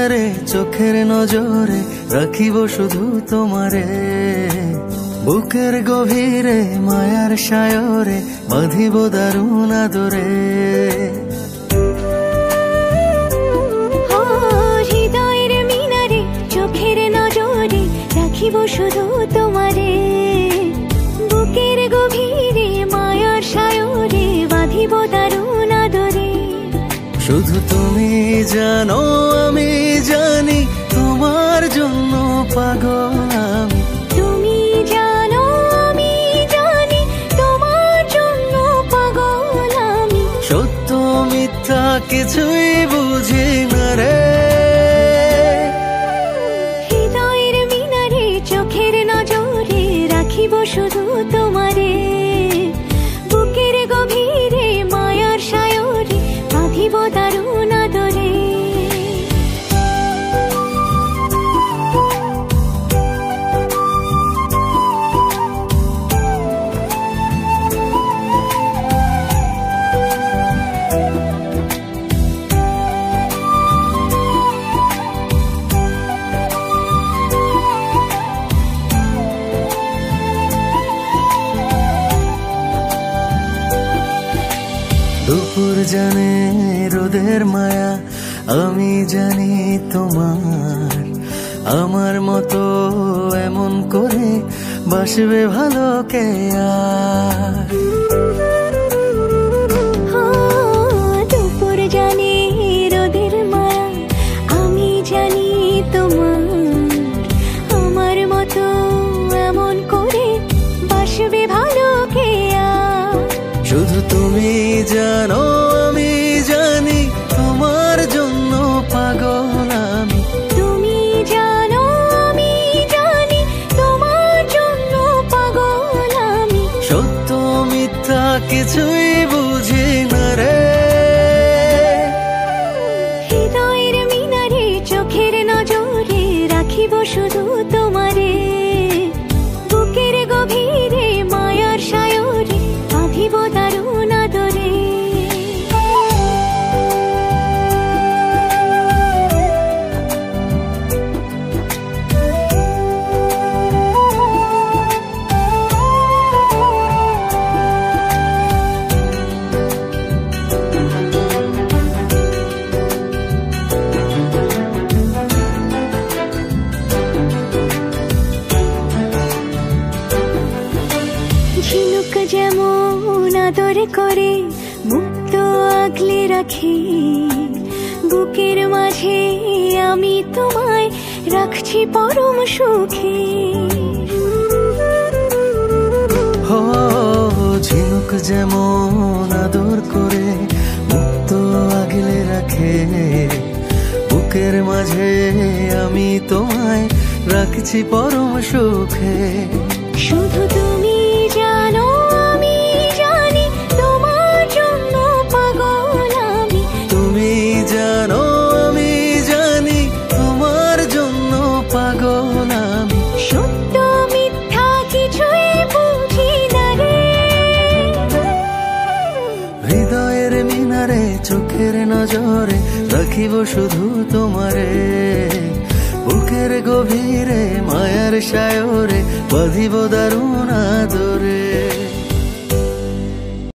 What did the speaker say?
মিনারে চোখের নজরে রাখিব শুধু তোমারে, বুকের গভীরে মায়ার সায়রে বাঁধিব দারুণ আদরে। হৃদয়ের মিনারে চোখের নজরে রাখিব শুধু তোমারে, বুকের গভীরে মায়ার সায়রে বাঁধিব দারুণ আদরে। শুধু তুমি জানো আমি জানি তোমার জন্য পাগল আমি, তুমি জানো আমি জানি তোমার জন্য পাগল আমি। সত্য মিথ্যা কিছুই বুঝি না রে। হৃদয়ের মিনারে চোখের নজরে রাখিব শুধু তোমারে, বুকের গভীরে মায়ার সায়রে বাঁধিব দারুণ আদরে। দুপুর জানে রোদের মায়া আমি জানি তোমার, আমার মতো এমন করে বাসবে ভালো কে আর। দুপুর জানে রোদের মায়া আমি জানি তোমার, আমার মতো এমন করে বাসবে ভালো কে আর। শুধু তুমি জানো আমি জানি তোমার জন্য পাগল আমি, তুমি জানো আমি জানি তোমার জন্য পাগল আমি। সত্য মিথ্যা কিছুই বুঝি না রে। হৃদয়ের মিনারে চোখের নজরে রাখিব শুধু তোমারে, বুকের গভীরে মায়ার সায়রে বাঁধিব দারুণ আদরে। ঝিনুক যেমন আদর করে মুক্ত আগলে রাখি, বুকের মাঝে আমি তোমায় রাখছি পরম সুখে। হো ঝিনুক যেমন আদর করে মুক্ত আগলে রাখে, বুকের মাঝে আমি তোমায় রাখছি পরম সুখে। শুধু তুমি জানো আমি জানি তোমার জন্য পাগল আমি, তুমি জানো আমি জানি তোমার জন্য পাগল আমি। সত্য মিথ্যা কিছুই বুঝি না রে। হৃদয়ের মিনারে চোখের নজরে রাখিব শুধু তোমারে, বুকের গভীরে মায়ার সায়রে বাঁধিব দারুণ আদরে।